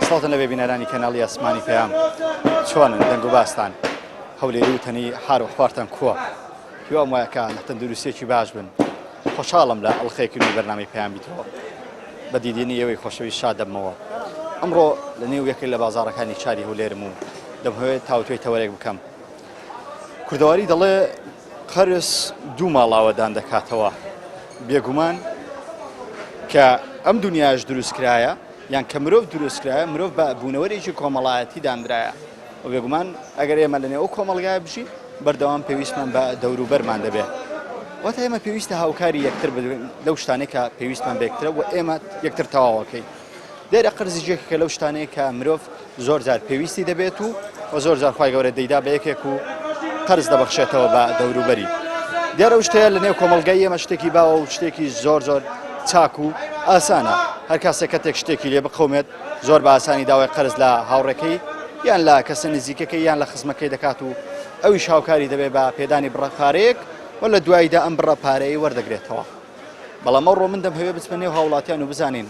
سڵاتن لەبێ بینەرانی کەناڵی ئاسمانی پەیام چۆنن دەنگ و باستان هەولێری وتنی هار و خوارتان کووە هیوام وایەکە لە تەندروستێکی باش بن خۆشحاڵم لە ئەڵخەیەکردنی بەرنامەی پەیام بیتەوە بە دیدنی ئێوەی خۆشەویست شاد دەبمەوە ئەمڕۆ لە نێو یەکێک لە بازاڕەکانی چاری هەولێرم و دەمهوێت تاوتوێی تەوەرێک بکەم کوردەواری دەڵێ قەرز دوو ماڵاوەدان دەکاتەوە بێگومان کە ئەم دنیاش دروستکرایە یان کە مرۆڤ دروستکرایە مرۆڤ بە بوونەوەرێکی کۆمەڵایەتی دانرایە و بێگومان ئەگەر ئێمە لەنێو ئەو کۆمەڵگایە بژین بەردەوام پێویستمان بە دەوروبەرمان دەبێت واتە ئێمە پێویستە هاوکاری یەکتر بدوین لەو شتانەی کە پێویستمان بەیەکترە و ئێمە یەکتر تەواوەکەین دیارە قەرزێکێکە لەو شتانەیە کە مرۆڤ زۆر جار پێویستی دەبێت و زۆر جار خوای گەورە دەیدا بە یەکێک و قەرز دەبەخشێتەوە بە دەوروبەری دیارە ئەو شتەیە لەنێو کۆمەڵگای ئێمە شتێکی باوە و شتێکی زۆر چاک و ئاسانە هەر کەسێک کە تێک شتێکی لێ بقەومێت زۆر بە ئاسانی داوای قەرز لە هاوڕێکەی یان لە کەسە نزیکەکەی یان لە خزمەکەی دەکات و ئەویش هاوکاری دەبێت بە پێدانی بڕەپارەیەک و لە دواییدا ئەم بڕەپارەیە وەردەگرێتەوە بەڵام ئەوڕۆ من دەمهەوێت بچمە نێو هاوڵاتیان و بزانین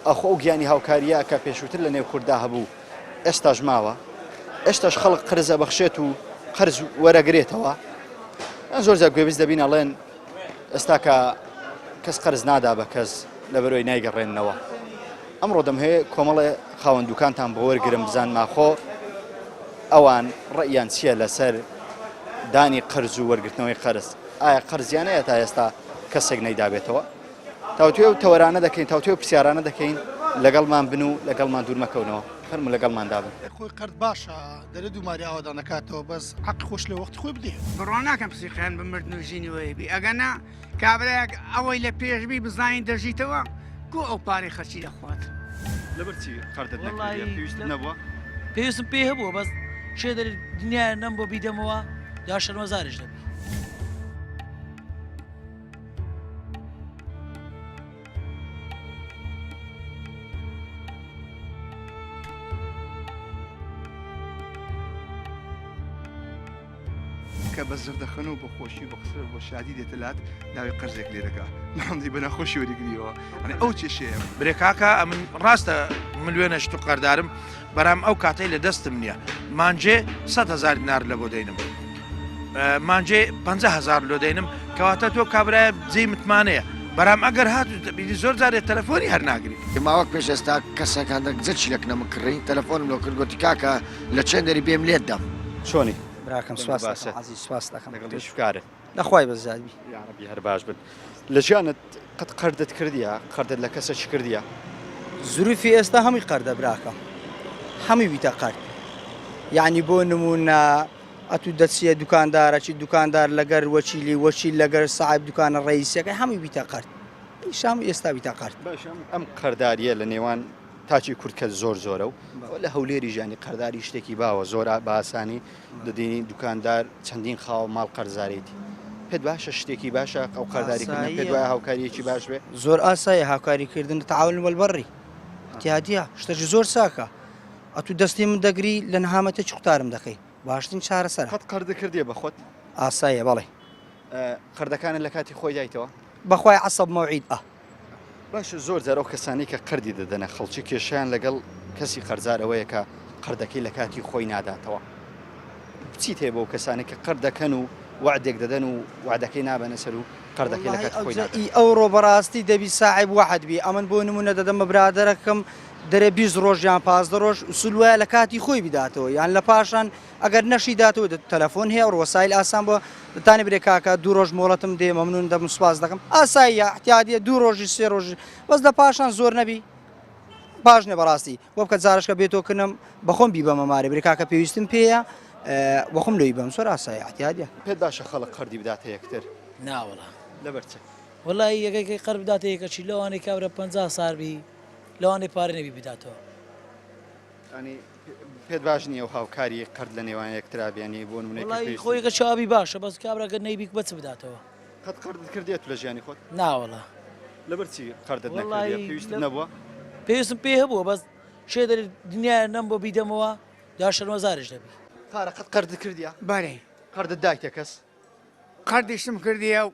ئەخۆ ئەو گیانی هاوکاریە کە پێشووتر لە نێو کووردا هەبوو ئێستاش ماوە ئێستاش خەڵک قەرزە بەخشێت و قەرز وەرەگرێتەوە زۆر جار گوێبیست دەبین ئەڵێن ئێستا کە کەس قەرز نادا بە کەس لەبەرەوەی نایگەڕێنەوە ئەمڕۆ دەمهەیە کۆمەڵێ خاوەن دوکانتان بۆ وەرگرم بزان ماخۆ ئەوان ڕەئیان چییە لەسەر دانی قەرز و وەرگرتنەوەی قەرز ئایا قەرزیانەیە تا ئێستا کەسێک نەیدابێتەوە تاوتوێ و تەوەرانە دەکەین تاوتوێ و پرسیارانە دەکەین لەگەڵمان بن و لەگەڵمان دوور مەکەونەوە فەرمو لەگەڵمان دابن خۆی قەرد باشە دەرە دووماری ئاوادان نکاتەوە بەس حەقی خۆش لە وەختی خۆی بدێ بڕوان ناکەم پسیقیان بمردن و ژینەوەی بی ئەگەنا کابراەک ئەوەی لە پێشبی بزانین دەژیتەوە کو ئەو پارەی خەرچی دەخوات لەبەرچی قەردت پێویستت نەبووە پێویستم پێ هەبووە بەس شێ دەری دنیای نەم بۆ بیدەمەوە یا شەرمەزارش دەبی کە بە زردەخەن و بە خۆشی بە قسە بۆ شادی دێتەلات داوای قەرزێک لێ دەکا ناڵی بە ناخۆشی وەریگریەوە ئەنێ ئەو چێشەیە برێکاکە من ڕاستە ملیۆنە شت و قەردارم بەرام ئەو کاتەی لە دەستم نییە مانجێ 100,000 دینار لە بۆ دەینم مانجێ 50,000 لۆ دەینم کەواتە تۆ کابرایە جێی متمانەیە بەرام ئەگەر هاتوبیدی زۆر جارێت تەلەفۆنی هەر ناگری ماوەک پێش ئێستا کەسەکان جچ لەک نەمکڕی تەلەفۆنم لۆ کرد گوتی کاکە لە چەند دەری بێم لێت دەم چۆنی براکەم سواس عزیز سواس دەکەم لەگەڵشکارە لەخوای بەزادبی یاڕەبی هەر باش بن لە ژیانت قەت قەردت کردیە قەردت لە کەسە چ کردیە زروفی ئێستا هەمووی قەردە براکەم هەمووی بیتە قەرد یعنی بۆ نمونە ئەتو دەچیە دوکاندارەکی دوکاندار لەگەر وەچیلی وەچیل لەگەر ساحب دوکانە ڕئیسەکەی هەمووی بیتە قەرد ئیشام ئێستا بیتە قەرد باشم ئەم قەرداریە لە نێوان تاچی کورتکە زۆرە و لە هەولێری ژانی قەرداری شتێکی باوە زۆر باسانی دەدەینی دوکاندار چەندین خاوە ماڵ قەرزارێتی پێت باشە شتێکی باشە ئەو قەرداریکردن پێت وایە هاوکاریەکی باش بێ زۆر ئاسایە هاوکاریکردن تەعاون وەلبەڕی احتیادیە شتێکی زۆر ساکە ئەتو دەستی من دەگری لە نەهامەتە چ قوتارم دەکەی باشترین چارەسەر قەت قەردە کردیە بەخۆت ئاسایە بەڵێ قەردەکانت لە کاتی خۆی دایتەوە بەخوای عەسەب مەوعید باشە زۆر جار ئەو کەسانی کە قەردی دەدەنە خەڵکی کێشیان لەگەڵ کەسی قەرزارەوەیە کە قەردەکەی لە کاتی خۆی ناداتەوە بچیت هەیە بۆ کەسانی کە قەردەکەن و وعدێک دەدەن و وعدەکەی نابەنە سەر و قەردەکەی لە کاتی خۆی ئەوڕۆ بەڕاستی دەبی ساحب وەحد بی ئەمن بۆ نمونە دەدەمە برادەرەکەم دەرێ 20 ڕۆژ یان 15 ڕۆژ ئوسول وایە لە کاتی خۆی بداتەوە یان لە پاشان ئەگەر نەشی داتەوە تەلەفۆن هەیە ڕۆسایل ئاسان بۆ دەتانی برێ کاکە 2 ڕۆژ مۆڵەتم دێ مەمنون دەم سواز دەکەم ئاساییە احتیادیە 2 ڕۆژی 3 ڕۆژ بەس لە پاشان زۆر نەبی باش نێ بەڕاستی بۆ بکە جارشکە بێتەوە کنم بەخۆم بی بە مەمارە برێ کاکە پێویستم پێیە وەخم لۆی بەم زۆر ئاسایە احتیادیە پێت باشە خەڵک قەردی بداتە یەکتر ناوەڵا لەبەرچە وەڵی یەکێکی قەرد بداتە یەکەچی لەوانەی کابرا 50 ساربی لەوانەی پارە نەبی بداتەوە ینی پێت باش نییە و هاوکاری قەرد لە نێوان یەکترا بیانی بۆ نمونەی خۆیەکە چاوی باشە بەس کابراگە نەیبی بەچ بداتەوە قەت قەردت کردێت لە ژیانی خۆت ناوەڵا لەبەرچی قەردت نەکردیە پێویستت نەبووە پێویستم پێ هەبووە بەس شێ دەری دنیای نەم بۆ بیدەمەوە یا شەرمەزارش دەبی پارە قەت قەردت کردیە بەڵێ قەردت دایتە کەس قەردیشتم کردیە و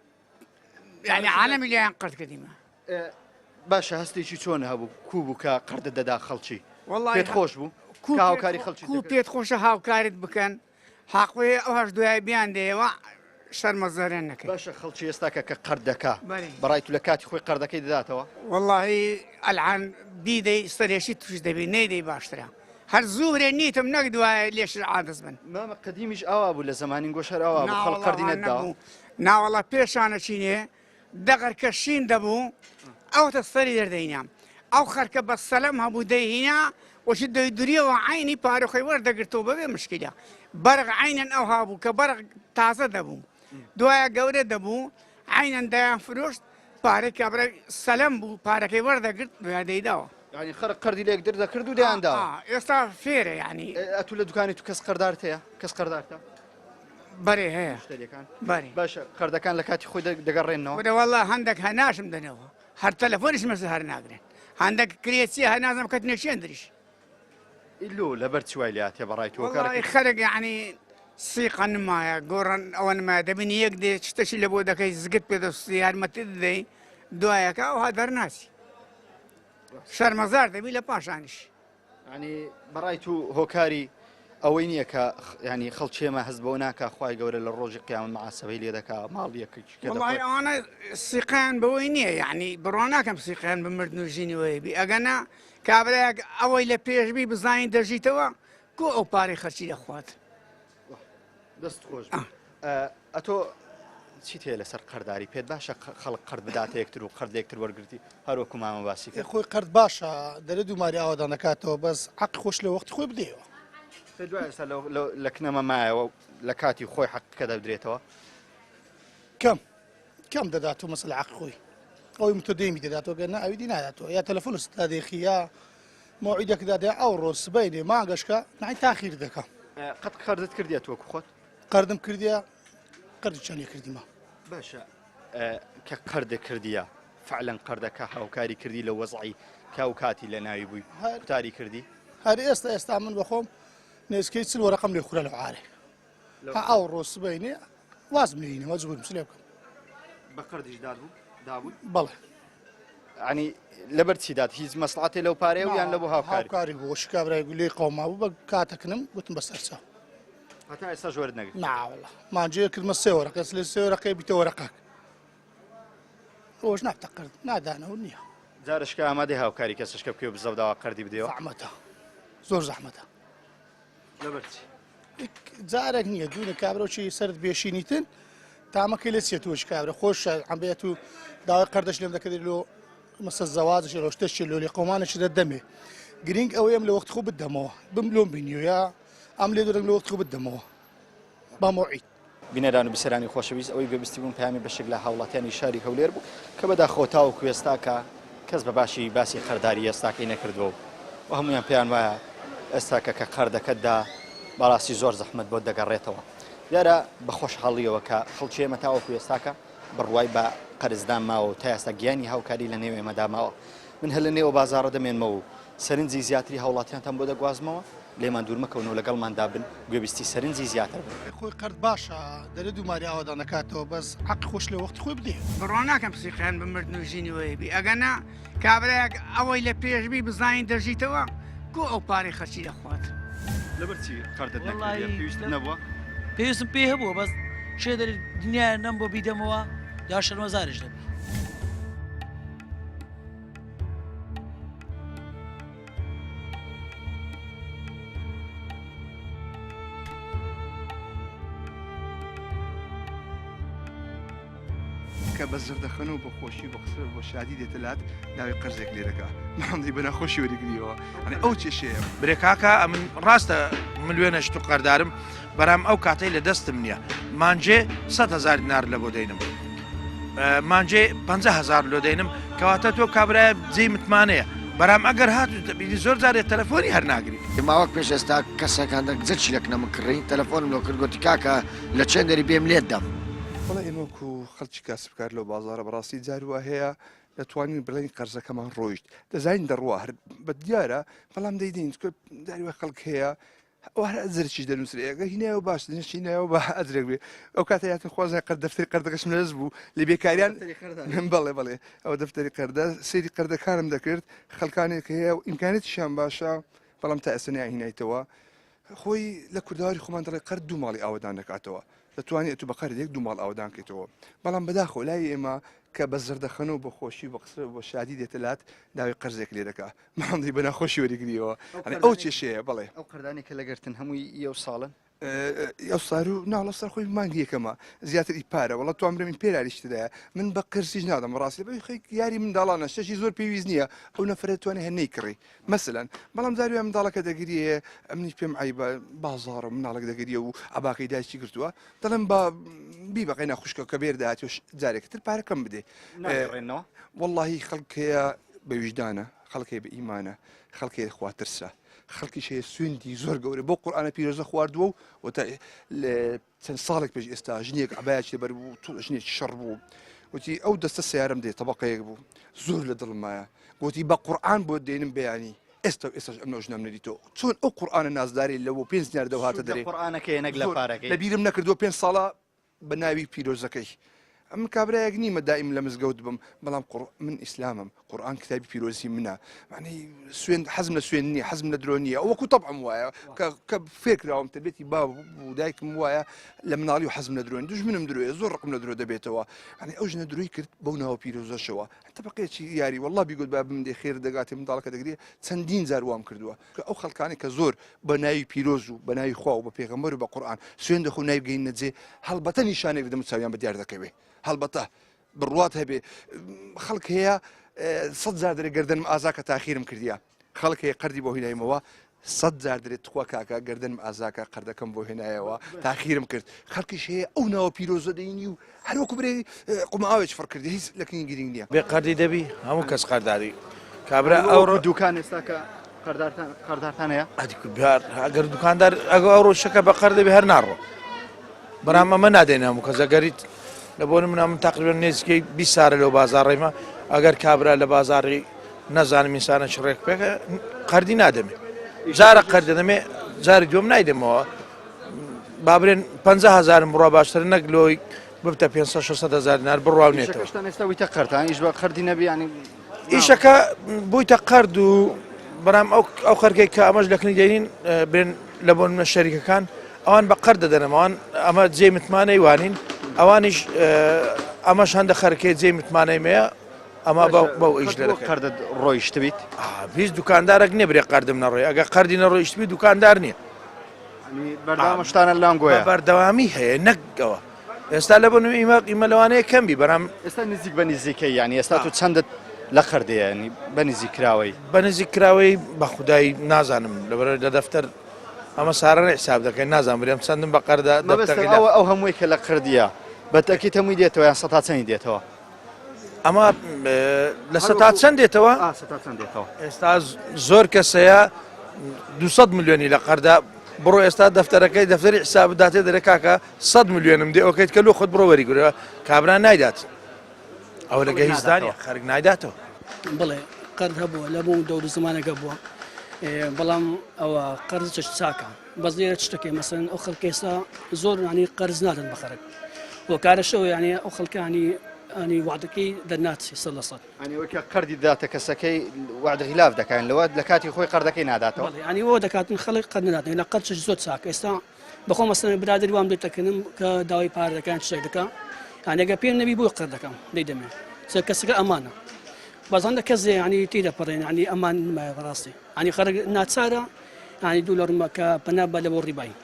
یعنی عالەمی لیان قەرد کردیمە باشە هەستێکی چۆن هەبوو کوو بوو کە قەردە دەدا خەڵکی والله پێت خۆش بوو هاوکاری خەڵکی کو پێت خۆشە هاوکاریت بکەن حاقوێ ئەوهاش دوای بیان دێەوە شەرمەزارێن نەکەی باشە خەڵکی ئێستاکە کە قەردەکە بەڵێ. بەڕای تو لە کاتی خۆی قەردەکەی دەداتەوە والله ئەلعان بیدەی سەرێشی توش دەبی نەیدەی باشترە هەر زوورێ نیتم نەک دوایە لێش عادەست بن مامە قەدیمیش ئاوا بوو لە زمانی گۆشەر ئاوا بوو خەڵک قەردی نەداوە ناوەڵە پێشانە چینێ دەغەرکە شین دەبوو ئەوتە سەری دەردەینام ئەو خەرکە بە سەلەم هەبوو دەیهینا وەشی دەی دوریەوە عینی پارۆخی وەردەگرتەوە بەبێ مشکلە بەرق عینەن ئەو هابوو کە بەرق تازە دەبوو دوایە گەورە دەبوو عینەن دایان فرۆشت پارێک کابرا سەلەم بوو پارەکەی وەردەگرت دوای دەیداوە ینی خەرق قەردی لێک دەردەکرد و دەیانداوە ئێستا فێرە ینی ئەتو لە دوکانی تو کەس قەردارت هەیە کەس قەردارتە بەرێ هەیە شتێکەکان بەری باشە قەردەکان لە کاتی خۆی دەگەڕێنەوە وەڵا هەندێک هەناشم دەنەوە هەر تەلەفۆنیش مەسە هەر ناگرێن هەندێک کرێچی هەنازم کەت نێشێن دریش ئیلو لەبەر چوای لاتێ بەڕای تۆ والله خەرک یعنی سیقە نمایە گۆڕن ئەوە نمایە دەبینی یەک دێ شتەشی لە بۆ دەکەی زگت پێدەستی یارمەتی دەدەی دوایەکە ئەوها دەرناسی شەرمەزار دەبی لە پاشانیش ینی بەڕای تو هۆکاری ئەوەی نییە کە ینی خەڵکیێمە هەست بەوە ناکە خوای گەورە لە ڕۆژی قیامەت مەعاسەبەی لێ دەکا ماڵیەکە والله ئەوانە سیقیان بەوەی نییە یعنی بڕۆ ناکەم سیقیان بمردن و ژینەوەی بی ئەگەنا کابراەک ئەوەی لە پێشبی بزانین دەژیتەوە کۆ ئەو پارەی خەرچی دەخوات دەست خۆش ئەتۆ چیت هەیە لەسەر قەرداری پێت باشە خەڵک قەرد بداتە یەکتر و قەرد یەکتر وەرگرتی هەروەکو مامە باسی کرد خۆی قەرد باشە دەرە دووماری ئاوادان دەکاتەوە بەس حەق خۆش لە وەختی خۆی بدەیەوە پێ دوای ئێستا لە کنەمە مایەوە لە کاتی خۆی حەقەکە دەبدرێتەوە کەم دەداتەوە مەسەل حەق خۆی ئەوی متۆ دەیمی دەداتەوە گەرنا ئەویدی ناداتەوە یا تەلەفۆن ستا دێخی یا مۆعیدەکەدا دێ ئەو ڕۆژ سبەینێ مانگەشکە نای تاخیر دەکەم قەت قەردت کردیە تۆ خۆت قەردم کردیە قەردی چەندێ کردیمە باشە کە قەردە کردیە فعلەن قەردەکە هاوکاری کردی لە وەزعی کاو کاتی لە ناوی بووی قوتاری کردی هەر ئێستا من بەخۆم نێزکەی چل وەرەقەم لێ خورە لە عارێ ئەو ڕۆژ سبەینێ وازم لێینەوە زبوورم سلێ بکەم بە قەردیش دابوو دابوو بەڵێ ینی لەبەر چیدات هیچ مەسڵاتی لەو پارەیە و یان لە بۆ هاوکاری بۆ شکابرای گولەی قەوما بوو بە کاتەکنم گوتم بەسەرچە هەتا ئێستا ژوەرت نەگرت ناوەڵە مانجێ کردمە سێ وەرەقەس لە سێ وەرەقەی بیتە وەرەقەک ئەوش ناتەقرد نادانەوە نییە جارشکە ئامادەی هاوکاری کەسشکە بکەوە بزەوداوە قەردی بدەوە زەحمەتە زۆر زەحمەتە لەبەرچی جارێک نییە دوونە کابرەوچی سرد بێشینیتن تامەکەی لە چێتوش کابرە خۆش ئەمبێت و داوای قەردەش لێم دەکەێت لۆ مەسە زەوازش لە شتەشی لۆ لێ قۆمانەشی دەدەمێ گرنگ ئەوەی ئەم لە وەخت خۆ بدەمەوە بم لۆم بینیۆ یا ئەم لێ دەرم لە وەخت خۆ بدەمەوە با مۆعید بینەران و بیسەرانی خۆشەویست ئەوەی پێویستی بوون پامی بەشێک لە هاوڵاتیانی شاری هەولێر بوو کە بەداخۆتا و کوێستاکە کەس بە باشی باسی خەرداری ئێستاکەی نەکردەوە و هەمویان پێیان وایە ئێستاکە کە قەردەکەتدا بەڕاستی زۆر زەحمەت بۆ دەگەڕێتەوە دیارە بە خۆشحاڵیەوە کە خەڵکی ئێمە تاوە کوێستاکە بڕوای بە قەرزدان ماوە و تا ئێستا گیانی هاوکاری لە نێو ئێمەدا ماوە من هەر لە نێوە بازاڕە دەمێنمەوە و سەرنجی زیاتری هاوڵاتیانتان بۆ دەگوازمەوە لێمان دوور مەکەون و لەگەڵماندا بن گوێبیستی سەرنجی زیاتر بن خۆی قەرد باشە دەرە دووماری ئاوادان دەکاتەوە بەس حەق خۆش لە وەختی خۆی بدەیە بڕۆ ناکەم سیقیان بمردن و ژینەوەی بی ئەگەنا کابراەک ئەوەی لە پێشبی بزانین دەژیتەوە کۆ ئەو پارەی خەرچی دەخوات لەبەرچی قەردت نەکردی پێویست نەبووە پێویستم پێ هەبووە بەس شێ دەری دنیای نەم بۆ بیدەمەوە یا شەرمەزارش دەبێت کە بە زردەخەن و بە خۆشی بە قسە بۆ شادی دێتەلات داوای قەرزێک لێ دەکا ماڵی بە ناخۆشی وەرگریەوە ئەنی ئەو چێشەیە برێکاکە من ڕاستە ملیێنە شت و قەردارم بەرام ئەو کاتەی لە دەستم نییە مانجێ 100,000 دینار لە بۆ دەینم مانجێ 50,000 لۆ دەینم کەواتە تۆ کابرایە جێی متمانەیە بەرام ئەگەر هاتو دەبینی زۆر جارێت تەلەفۆنی هەر ناگری ماوەک پێش ئێستا کەسێکان جچی لەک نەمکڕی تەلەفۆنم لۆ کرد گوتی کاکە لە چێندەری بێم لێت دەم وڵا ئێمەکو خەڵکی کاسبکار لەو بازارە بەڕاستی جاروە هەیە دەتوانین بڵێن قەرزەکەمان ڕۆیشت دەزانین دەڕوا هەر بە دیارە بەڵام دەیدین داروە خەڵک هەیە زرچی دەنووسێگە هینایەوە باش نشینایەوە بە ئەدرێک بێ ئەو کاتەیاتن خوازای قەر دەفتەری قەردەکەشم لەز بوو لە بێکاریان بەڵێ بەڵێ ئەوە دەفتەری قەردە سێری قەردەکانم دەکرد خەڵکانێک هەیە و ئیمکانێتیشیان باشە بەڵام تا ئێستا هینایتەوە خۆی لە کورداواری خۆمان دەڵێ قەر دوو ماڵی ئاوەدان دەکاتەوە دەتوانێت تو بە قەردێک دوو ماڵ ئاوەدان کەیتەوە بەڵام بەداخۆ لای ئێمە کە بە زەردەخەن و بە خۆشی بە قسە بە شادی دێتەلات داوای قەرزێک لێ دەکا ماڵی بە ناخۆشی وەریگریەوە ئەو چێشەیە بڵێ ئەو قەردانی کە لەگەرتن هەمووی یە ساڵن ئەو سار و ناڵە سەر خۆی مانگی یەکەمە زیاتری پارە وڵات توان برە من پێراریشتدایە من بە قرسیش نادەم ڕاستی بە خەی یاری منداڵانە شەشی زۆر پێویست نییە ئەو نەفرەتوانێ هەنەی کڕی مەسەلەن بەڵام زاروی منداڵەکە دەگریە ئەمنیش پێم عیبە بازاڕە مناڵک دەگریە و ئەباکەی دایکی کردووە دەڵم بە بی بەقەی ناخوشکە کە بێرداات جارێکتر پارەکەم بدێ واللهی خەڵکەیە بە ویژدانە خەڵکێ بە ئیمانە خەڵکی خواترسە خەڵکی شەیە سوێندی زۆر گەورە بۆ قورئانە پیرۆزە خواردووە و چەند ساڵێک پێش ئێستا ژنێک عبایەکی لەبەر بوو توڵ ژنێکی شەڕ بوو وتی ئەو دەستە سیارم دێت تەبەقەیەک بوو زۆر لە دڵمایە گوتی بە قورئان بۆ دێنم بەیانی ئێستا ئێستاش ئەم نەژنام نەدیتەوە چۆن ئەو قورئانە نازداری لەوە 5 دینار دەهاتە دەرێ قورئانەکەی نەک لە پارەکەی لە بیرم نەکردووە 5 ساڵە بە ناوی پیرۆزەکەی ئەم کابراایەک نیمە دائیم لە مزگەوت بم بەڵام من ئیسلامم قورئان کتابی پیرۆزی منە معنی سوێن حەزم لە سوێن نییە حەزم لە درۆ نییە ئەوەکو تەبعم وایە کە فێرکراوم تربێتی باب و دایکم وایە لە مناڵی و حەزم لە درۆن دوژمنم درۆیە زۆر ڕقم لە درۆ دەبێتەوە ینی ئەو ژنە دروی کرد بەو ناوە پیرۆزەشەوە تەبقەیەکی یاری والله بیگوت با من دێ خێر دەگاتی منداڵەکە دەگرێ چەندین جار وام کردووە کە ئەو خەڵکانی کە زۆر بە ناوی پیرۆز و بە ناوی خوا و بە پێغەمبەر و بە قورئان سوێن دەخۆ ناوی گەین نەجێ هەڵبەتە نیشانێک دەم چاویان بە دیار دەکەوێ هەڵبەتە بڕوات هەبێ خەڵک هەیە 100 جار دەرێ گەردەنم ئازاکە تاخیرم کردیە خەڵک هەیە قەردی بۆ هینایمەوە 100 جار دەرێت تخوا کاکە گەردەنم ئازاکە قەردەکەم بۆ هێنایەوە تاخیرم کرد خەڵکیش هەیە ئەو ناوە پیرۆزە دەینی و هەروەکو برێ قوماوێک فڕ کردی هیچ لەکنی گرنگ نییە بێ قەردی دەبی هەموو کەس قەرداری کابرا ئەو دوکان ئێستا کە قەردارتان هەیە ئەگەر دوکاندار ئەگە ئەو ڕۆژەکە بە قەر دەبێ هەر ناڕۆ بەرام ئەمە نادێن هەموو کەس ئەگەریت لە بۆ من تقریبا نزیکەی 20 سارە لەو بازاڕێمە ئەگەر کابرا لە بازاڕی نەزانم میسانە شڕێک پێکە قەردی نادەمێ جارە قەردە دەمێ جاری دوم نایدەمەوە بابرێن 50,000 بڕوا باشتر نەک لۆی ببتە 500,000 دینار بڕواونێتەوە ئێستا ویتە قەردان ئیش بە قەردی نەبی ینی ئیشەکە بوویتە قەرد و بەرام ئەو خەرگەی کە ئەمەش لەکنی دێنین برێن لە بۆ منە شەریکەکان ئەوان بە قەر دەدەنەوە ئەوان ئەمە جێ متمانەی وانین ئەوانیش ئەمەش هەندە خەرکێ جێ متمانەیمەیە ئەمە بەو ئیش قەردت ڕۆیشت بیت هیچ دوکاندارێک نێبرێ قەردم نەڕۆی ئەگە قەردی نەڕۆیشتبی دوکاندار نییە بەردەوامشتانە لام گوۆە بەردەوامی هەیە نەکەوە ئێستا لە بۆ ئیمە لەوانەیە کەمبی بەرام ئێستا نزیک بە نزیکەی ینی ئێستا تو چەندت لە قەردەیەنی بە نزیک کراوەی بە نزیک کراوەی بە خودایی نازانم لەبەر لە دەفتەر ئەمە سارانە حساب دەکەین نازانم برێم چەندم بە قەردا ئەو هەمووی کە لە قردیە بەتەکی هەمووی دێتەوە یان سە تا چەندی دێتەوە ئەمە لە سە تا چەند دێتەوە ئێستا زۆر کەسەیە 200 میلیۆنی لە قەردا بڕۆ ئێستا دەفتەرەکەی دەفتەری حساب داتێ دەرێ کاکە 100 میلیۆنم دێ ئەوکەیت کە لۆ خۆت بڕۆ وەریگرەوە کابرا نایدات ئەو لەگە هیچدانە خەرک نایداتەوە بڵێ قەرد هەبووە لە بۆ دەور زمانەکە بووە بەڵام ئەوە قەرزش چاکە بەس لێرە شتەکەی مەسەن ئەو خەڵکێستا زۆر ینی قەرز نادەن بە خەرک بۆ کارەشەوە ینی ئەو خەڵکانی ئەنی وعدەکەی دەرناچی 100% ئەنیوەکە قەردی داتە کەسەکەی وعدە خلاف دەکەن لەوە لە کاتی خۆی قەردەکەی ناداتەوە ینی ئەوە دەکاتن خەڵک قەرد ناداتن لە قەرچش زۆر چاکە ئێستا بەخۆ مەسەن برادری وام دەکەنم کە داوای پارە دەکەن شتێک دەکە یانەگە پێم نەبی بۆ قەرد دەکەم دەیدەمێ کەسەکە ئەمانە بەزاندا کەس ینی تێدە پەڕێن ینی ئەمان نمایە بەڕاستی ینی خەرک ناچارە ینی $2 پەنا بە لە بۆ ڕیبایی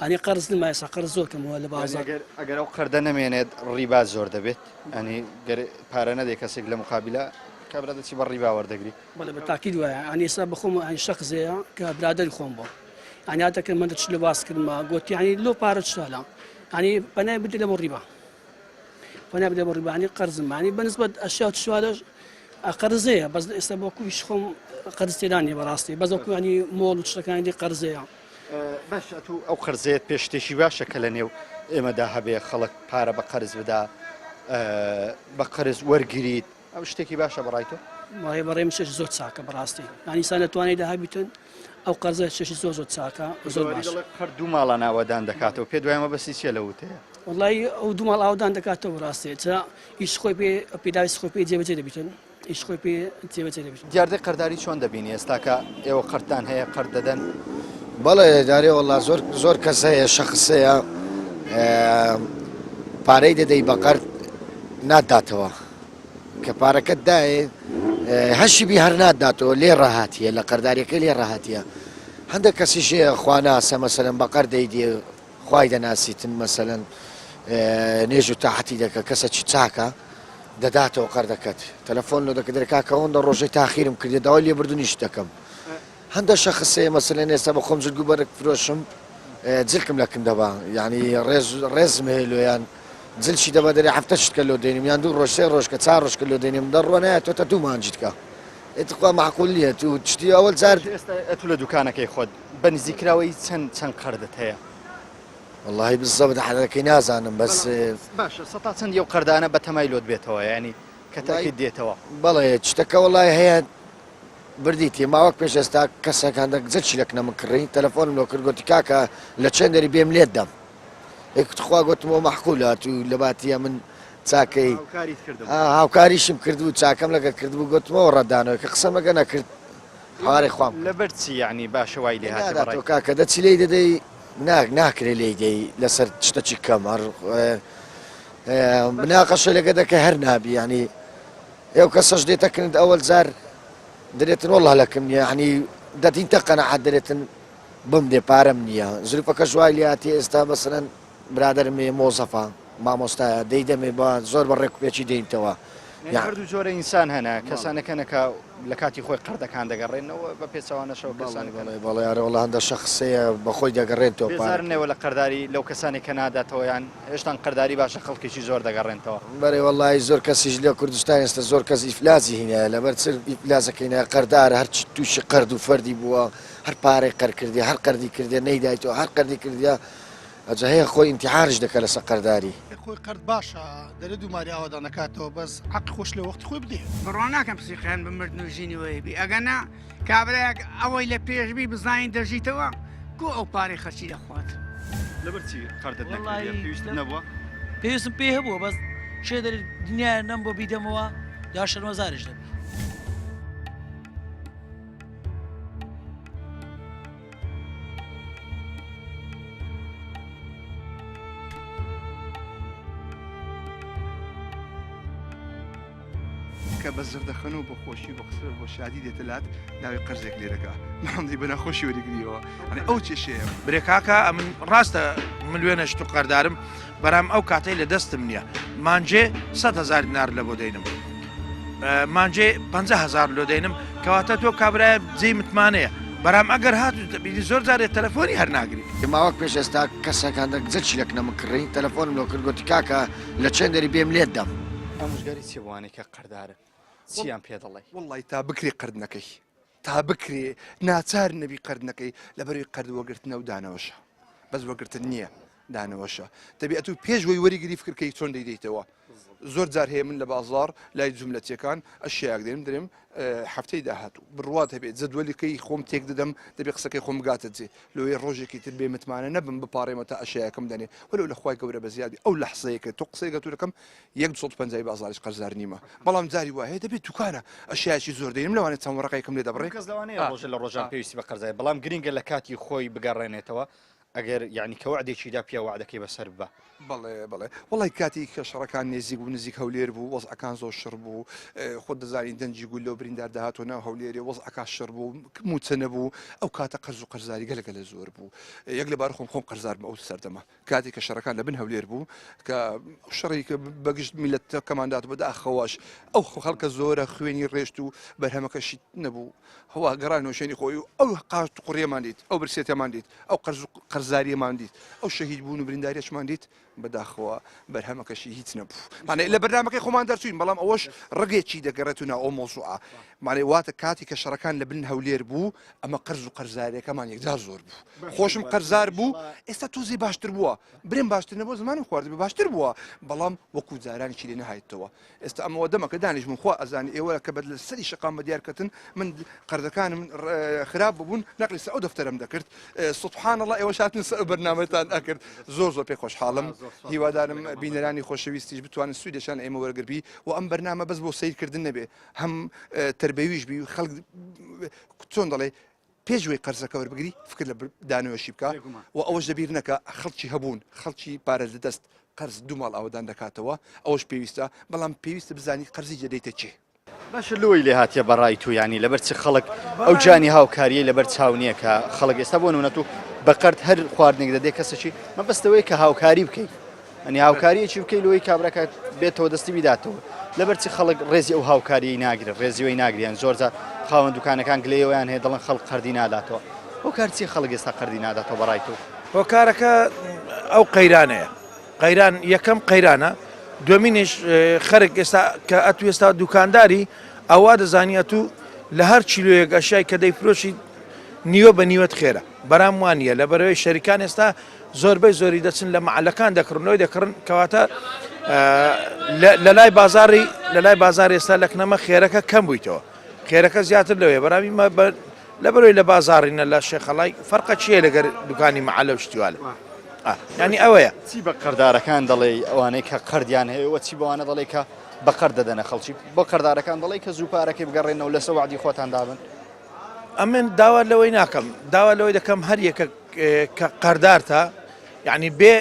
ینی قەرز نمایە قەرز زۆر کەمەوە لە بازار ئەگەر ئەو قەردە نەمێنێت ڕیبا زۆر دەبێت ئەنی پارە نەدێ کەسێک لە مقابلە کابرا دەچی بە ڕیبا وەردەگری بەڵێ بە تاکید وایە ینی ئێستا بخۆم شەخزەیە کە برادری خۆم بۆ ینی هاتەکە من دەچ لە باس کردمە گوتی ینی لۆ پارە چالا ینی پەنای بدە لە بۆ ڕیبا پەنای بدە بۆ ڕیبا ینی قەرزم ینی بەنسبەت ئەشیا چوارەش قەرزەیە بەس ئێستا بۆ کویش خۆم قەرز تێدانی بەڕاستی بەزەکو ینی مۆڵ و شتەکانی قەرزەیە باش ئەو قەرزێت پێش شتێکی باشە کە لە نێو ئێمەدا هەبێ خەڵک پارە بە قەرز بدا بە قەرز وەرگریت ئەو شتێکی باشە بەڕای تۆ بەڕێم شش زۆر چاکە بەڕاستی ینی سا نەتوانێت داهابیتن ئەو قەرزە شەشی زۆر چاکە زۆر باش قەرد دوو ماڵە ناوەدان دەکاتەوە پێ دوایمە بەسی چێ لە وتەیە وڵی ئەو دوو ماڵ ئاودان دەکاتەوە ڕاستێتە ئیش خۆی پێ پێداویست خۆی پێ جێبەجێ دەبیتن ئیش خۆی پێ جێبەجێ دەبیت دیاردەی قەرداری چۆن دەبینی ئێستاکە ئێوە قەردان هەیە قەرد دەدەن بەڵێ دارێ وڵا زۆر کەس هەیە شەخصەیە پارەی دەدەی بە قەرد ناداتەوە کە پارەکەت دایێ هەشی بی هەر ناداتەوە لێ ڕاهاتیە لە قەرداریەکە لێ ڕاهاتیە هەندێک کەسیشەیە خواناسە مەسەلەن بە قەردەی دێ خوای دەناسیتن مەسەلەن نێژ و تاحەتی دەکە کەسەکی چاکە دەداتەوە قەردەکەت تەلەفۆن لە دەکە دەرکاکە ئەوەندە ڕۆژەی تاخیرم کردێ داوای لێ بردونیش دەکەم هەندە شەخصەیە مەسەلەن ئێستا بە خۆم جلگو بەرەک فرۆشم جلکم لەکم دەبا یعنی ڕێزم هێلویان جلشی دەبە دەرێ هەفتە شتکە لۆ دێنیم یان دوو ڕۆژ سێ ڕۆژکە چار ڕۆژکە لۆ دێنیم دەڕوە نایەتەوە دوو مانجیتکە ئێتخوا معقول نییە تو شتی ئەوەل جار ئێستا ئەتو لە دوکانەکەی خۆت بە نزیکراوەی چەند قەردت هەیە والله بالضبط حەدەکەی نازانم بەس باشە سەتا چەند یەو قەردانە بە تەمای لۆت بێتەوە ینی کە تاکیت دێتەوە بەڵێ شتەکە وڵای هەیە بردیتی ماوەک پێش ئێستا کەسەکان جەچی لەکنە من کڕی تەلەفۆنم لۆ کرد گوتی کاکە لە چەند دەری بێم لێت دەم خوا گوتمەوە مەحقولات و لە باتیە من چاکەی هاوکاریشم کردبوو چاکەم لەگە کردبوو گوتمەوە ڕەدانەوە کە قسەمەگە نەکرد هەوارێ خوام لەبەرچی یعنی باشە وای لێ هاتەوە کاکە دەچی لێی دەدەی ناکرێ لێی دەی لەسەر شتەی کەم هەر مناقەشە لەگە دەکە هەر نابی ینی ئێو کەسەش دێتەکرد ئەوەل جار دەرێتن وەڵا لەکەم نییە ینی دەتینتە قەنەعات دەرێتن بم دێ پارەم نییە زلوفەکە ژوای لێهاتی ئێستا بەسەرەن برادرمێ مۆزەفا مامۆستایە دەی دەمێ بە زۆر بە ڕێکوپێکی دێنیتەوە هەردوو جۆرە ئینسان هەنا کەسانەکەنەکە لە کاتی خۆی قەردەکان دەگەڕێنەوە بە پێچەوانەشەوە کەسانی بەڵێ یارەوەڵ هەندە شەخصەیە بەخۆی دەگەڕێنەوە بازارنەوە لە قەرداری لەو کەسانی کە ناداتەوە یان هێشتا قەرداری باشە خەڵکێکی زۆر دەگەڕێنەوە بەێ وڵی زۆر کەسیش لە کوردستان ئێستا زۆر کەس ئیفلازی هینە لەبەر چ ئیفلازەکەینە قەردار هەرچی تووشی قەرد و فەردی بووە هەر پارەی قەر کردی هەر قەردی کردێ نەیدایتەوە هەر قەردی کردیا ئەجا هەیە خۆی ئیمتیحانش دەکە لەسەر قەرداری خۆی قەرد باشە دەرە دووماری ئاوادان نکاتەوە بەس حەق خۆش لە وەختی خۆی بدێ بڕۆ ناکەم پسیخیان بە مردن و ژینەوەیبی ئەگەنا کابراەک ئەوەی لە پێشبی بزانین دەژیتەوە گۆ ئەو پارەی خەرچی دەخوات لەبەرچی قەردت پێویست نەبووە پێویستم پێ هەبووە بەس شێ دەری دنیای نەم بۆ بیدەمەوە یا شەرمەزارش دەبێت کە بە زردەخەن و بە خۆشی بە قسە بۆ شادی دێتەلات ناوی قەرزێک لێ دەکا مامدەی بە ناخۆشی وەریگریەوە ئەنی ئەو چێشەیە برێکاکە من ڕاستە ملیێنە شت و قەردارم بەرام ئەو کاتەی لە دەستم نییە مانجێ 100,000 دینار لە بۆ دەینم مانجێ 50,000 لۆ دەینم کەواتە تۆ کابرایە جێی متمانەیە بەرام ئەگەر هاتو بیدی زۆر جارێت تەلەفۆنی هەر ناگری ماوەک پێش ئێستا کەسەکان جەچی لەکنە من کڕی تەلەفۆنم لۆ کرد گوتی کاکە لە چەند دەری بێم لێت دەم ئەمژگاری چی بوانێک کە قەردارە چیان پێ دەڵێ وڵی تا بکرێ قەرد نەکەی تا بکرێ ناچار نەبی قەرد نەکەی لەبەروی قەرد وەگرتنە و دانەوەشە بەس وەگرتن نییە دانەوەشە دەبێت و پێشەوەی وەریگری فکرکەی چۆن دەیدەیتەوە زۆر جار هەیە من لە بازار لای جوملەتیەکان ئەشیاک دێنم دەرێم هەفتەی داهاتوو بڕوات هەبێت جەدوەلیکەی خۆم تێک دەدەم دەبێت قسەکەی خۆم گاتە جێ لەوەی ڕۆژێکی تر بێ متمانە نەبم بپارێمە تا ئەشیاکەم دەنێ وەلو لە خوای گەورە بە زیادی ئەو لە حسەیەکە تۆ قسەی گەتورەکەم 150 بازاریش قەرزار نیمە بەڵام جاری وایە دەبێت دوکانە ئەشیاکی زۆر دێنم لەوانێت چەند ڕقەیەکم لێ دەبڕێ کەس لەوانەیە ڕۆژە لە ڕۆژان پێویستی بە قەرزای بەڵام گرینگە لە کاتی خۆی بگەڕێنێتەوە ئەگەر یعنی کە وعدێکیدا پیا وعدەکەی بەسەر بە بەڵێ وڵی کاتی کە شەڕەکان نێزیک و نزیک هەولێر بوو وەزعەکان زۆر شڕ بوو خۆ دەزانین دەنجی گول لەو بریندار داهاتۆ ناو هەولێری وەزعەکە شڕ بوو موچە نەبوو ئەو کاتە قەرز و قەرزاری گەلگەلە زۆر بوو یەک لەبار خۆم قەرزارم ئەو سەردەما کاتی کە شەڕەکان لە بن هەولێر بوو کە شەڕی کە بەگشت میلەتەکەماندات بەدا خەواش ئەو خەڵکە زۆرە خوێنی ڕێشت و بەرهەمەکەشی نەبوو هەوا گەڕان نوێشێنی خۆی و ئەو قاوت قوڕێمان دیت ئەو برسێتەمان دیت ئەو قەرز و قەرزاریەمان دیت ئەو شەهید بوون و برینداریەشمان دیت بەداخەوە بەرهەمەکەشی هیچ نەبوو مانێ لە بەرنامەکەی خۆمان دەرچوین بەڵام ئەوەش ڕگێکی دەگەڕێتونە ئەو مۆزوعە مانێ واتە کاتی کە شەڕەکان لە بن هەولێر بوو ئەمە قەرز و قەرزاریەکەمان یەکجار زۆر بوو خۆشم قەرزار بوو ئێستا تۆزی باشتر بووە برێن باشتر نەبوو زمانم خواردبێ باشتر بووە بەڵام وەکو جارانێکی لێ نەهایەتەوە ئێستا ئەمەوە دەمەکە دانیشتم خوا ئەزانی ئێوە کە بەد لە سەری شقام بە دیارکەتن من قەرزەکانم خراپ ببوون نەقلی سە ئەو دەفتەرم دەکرد سبحان الله ئێوە شاتن سەر بەرنامەتان ئەکرد زۆر زۆر پێ خۆشحاڵم هیوادارم بینەرانی خۆشەویستیش بتوانن سوودێشان ئێمە وەرگربی و ئەم بەرنامە بەس بۆ سیرکردن نەبێ هەم تربەویش بی خەڵک چۆن دەڵێ پێشوەی قەرزەکە وەربگری فکر لە دانەوەشی بکە و ئەوەش دەبیر نەکە خەڵکی هەبوون خەڵکی پارە لەدەست قەرز دوو ماڵ ئەوەدان دەکاتەوە ئەوەش پێویستە بەڵام پێویستە بزانی قەرزی جێدەیتە چێ باشە لۆی لێ هاتیە بەڕای تو ینی لەبەر چ خەڵک ئەو جانی هاوکاریە لەبەر چاو نییە کە خەڵک ئێستا بۆ نونەت و بەقەرد هەر خواردنێک دەدێ کەسەکی مەبەستەوەی کە هاوکاری بکەیت ئەنی هاوکاریەکی بکەی لەوەی کابراکە بێتەوە دەستی بیداتەوە لەبەر چی خەڵک ڕێزی ئەو هاوکاری ناگرێت ڕێزیەوەی ناگریان زۆرجار خاوەن دوکانەکان گلەیەوەیان هەیە دەڵن خەڵک قەردی ناداتەوە ئەو کارچی خەڵک ئێستا قەردی ناداتەوە بەڕای تو هۆکارەکە ئەو قەیرانەیە قەیران یەکەم قەیرانە دومینش خەرک ئێستا کە ئەتو ئێستا دوکانداری ئەوا دەزانیەت و لە هەر چیلۆیەک ئەشای کە دەیفرۆشی نیوە بە نیوەت خێرە بەرام وانە لە بەرەوەی شەریکان ئێستا زۆربەی زۆری دەچن لە معلەکان دەکڕنەوەی دەکڕن کەواتە لە لای بازار ئێستا لەکنەمە خێرەکە کەم بوویتەوە خێرەکە زیاتر لەوەیە بەرامی لە بەرەوەی لە بازارڕینە لە شێخەڵای فەرقە چیە لەگەر دوکانی معلە و شتیوالە ینی ئەوەیە چی بە قەردارەکان دەڵێ ئەوانەی کە قەردیان هەیەوە چی بەوانە دەڵێ کە بەقەر دەدەنە خەڵکی بۆ قەردارەکان دەڵێ کە زوو پارەکەی بگەڕێنەوە لەسەر وعدی خۆتان دابن ئەمن داوا لەوەی ناکەم داوا لەوەی دەکەم هەر یەکە کە قەردارتە یعنی بێ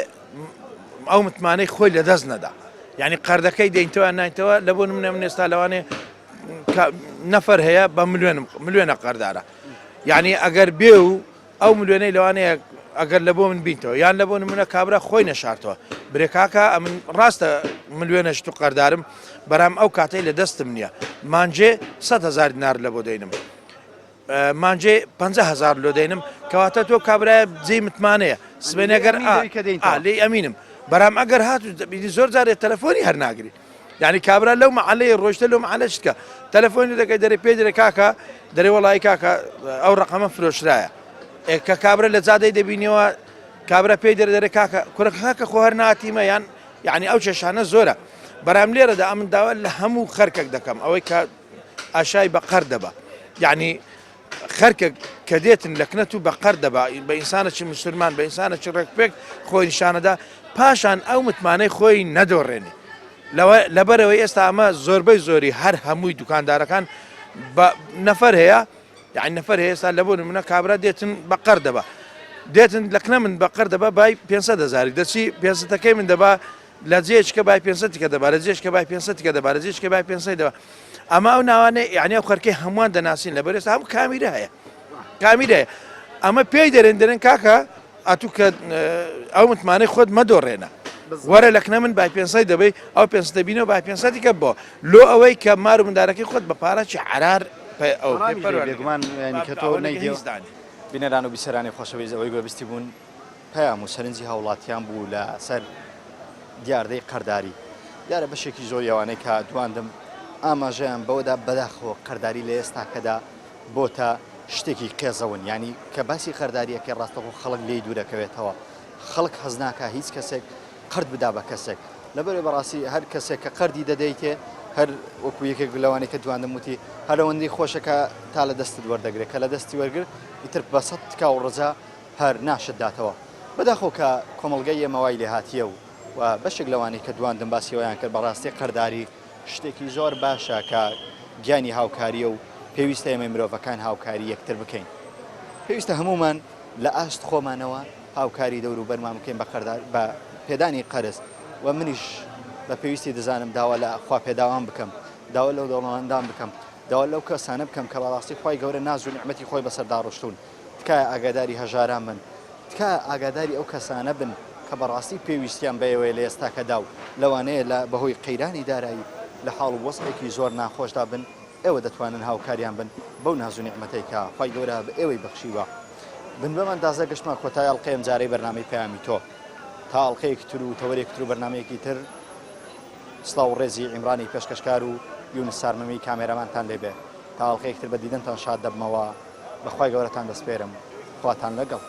ئەو متمانەی خۆی لە دەست نەدا یعنی قەردەکەی دەینتەوە نایتەوە لە بۆ من ئێستا لەوانێ نەفەر هەیە بە ملیۆنە قەردارە یعنی ئەگەر بێ و ئەو ملیۆنەی لەوانەیە ئەگەر لە بۆ من بینتەوە یان لە بۆ منە کابرا خۆی نەشارتەوە برێکاکە ئەمن ڕاستە ملیۆنەشت و قەردارم بەرام ئەو کاتەی لە دەستم نییە مانجێ 100,000 دینار لە بۆ دەینم مانجێ 50,000 لۆ دەینم کەواتە تۆ کابرایە جێی متمانەیە سبێنەگەر لێ ئەمینم بەرام ئەگەر هاتو زۆر جارێت تەلەفۆنی هەر ناگری یعنی کابرا لەو معلەیە ڕۆژتە لەو معلەشتکە تەلەفۆنی دەکەی دەرێ پێ دەرێ کاکە دەرێ وەڵی کاکە ئەو ڕقەمە فرۆشرایە کە کابرا لە جادەی دەبینیەوە کابرا پێی دەرێ کاکە کوڕەکە خۆ هەر ناتیمە یان یعنی ئەو چێشانە زۆرە بەرام لێرەدا ئەمن داوا لە هەموو خەرکێک دەکەم ئەوەی کە ئاشای بە قەر دەبە یعنی خەرکە کە دێتن لە کنەت و بە قەر دەبا بە ئینسانەکی مسلمان بە ئینسانەکی ڕێکپێک خۆی نیشانەدا پاشان ئەو متمانەی خۆی نەدۆڕێنی لەبەرەوەی ئێستا ئەمە زۆربەی زۆری هەر هەمووی دوکاندارەکان نەفەر هەیە یعنی نەفەر هەیە ئێستا لە بۆ منە کابرا دێتن بە قەر دەبا دێتن لەکنە من بە قەر دەبا بای 500,000 دەچی 500ەکەی من دەبا لە جێچکە بای 500کە دەبا لە جێشکە بای 500کە دەبا لە جێشکە بای 500 دەبا ئەمە ئەو ناوانەیە یعنی ئەو خەرکەی هەمووان دەناسین لەبەر ئێستا هەموو کامیرە هەیە کامیرەیە ئەمە پێی دەرێن کاکە ئەتوو کە ئەو متمانەی خۆت مەدۆڕێنە وەرە لەکنە من بای 500 دەبی ئەو 500 بینەوە بای 500کە بۆ لۆ ئەوەی کە مار و مندارەکەی خۆت بە پارەی عرار بێگومان کە تۆ نەیدیێ بینەران و بیسەرانی خۆشەویست ئەوەی گوێبیستی بوون پەیام و سەرنجی هاوڵاتیان بوو لە سەر دیاردەی قەرداری دیارە بەشێکی زۆر ئەوانەی کە دواندم ئاماژەیان بەوەدا بەداخەوە قەرداری لە ئێستاکەدا بۆتە شتێکی قێزەون ینی کە باسی قەرداریەکەی ڕاستەخۆ خەڵک لێی دوورەکەوێتەوە خەڵک حەز ناکە هیچ کەسێک قەرد بدا بە کەسێک لەبەرێ بەڕاستی هەر کەسێک کە قەردی دەدەیتێ هەر وەکو یەکێک لەوانەیە کە دواندم وتی هەرەوەندی خۆشەکە تا لە دەستت وەردەگرێت کە لە دەستی وەرگر ئیتر بە 100 تکا و ڕزا هەر ناشت داتەوە بەداخۆ کە کۆمەڵگەی ئێمەوای لێ هاتیە و بەشێک لەوانەی کە دواندم باسیەوەیان کرد بەڕاستی قەرداری شتێکی زۆر باشە کە گیانی هاوکاریە و پێویستە ئێمە مرۆڤەکان هاوکاری یەکتر بکەین پێویستە هەمومان لە ئاشت خۆمانەوە هاوکاری دەور و بەرمان بکەین بە پێدانی قەرز و منیش بە پێویستی دەزانم داوا لە خوا پێداوان بکەم داوا لەو دەوڵەمەندان بکەم داوا لەو کەسانە بکەم کە بەڕاستی خۆی گەورە ناز و نیعمەتی خۆی بەسەردا ڕۆشتون تکایە ئاگاداری هەژاران بن تکایە ئاگاداری ئەو کەسانە بن کە بەڕاستی پێویستیان بەیەوەی لە ئێستاکەدا و لەوانەیە لە بەهۆی قەیرانی دارایی لە حاڵ و وەسعێکی زۆر ناخۆشدا بن ئێوە دەتوانن هاوکاریان بن بەو ناز و نیعمەتەی کە خۆی گەورە بە ئێوەی بەخشیوە بن بەم ئەندازە گەشتمان کۆتایی ئەڵقەیەم جارەی بەرنامەی پەیامی تۆ تا ئەڵلقەیەکی تر و تەوەرێکی تر و بەرنمەیەکی تر سڵاو ڕێزی عیمرانی پێشکەشکار و یونس سارمەمی کامێرەمانتان لێبێ تا ئەڵلقەیەکی تر بە دیدنتان شاد دەبمەوە بەخوای گەورەتان دەسپێرم خواتان لەگەڵ.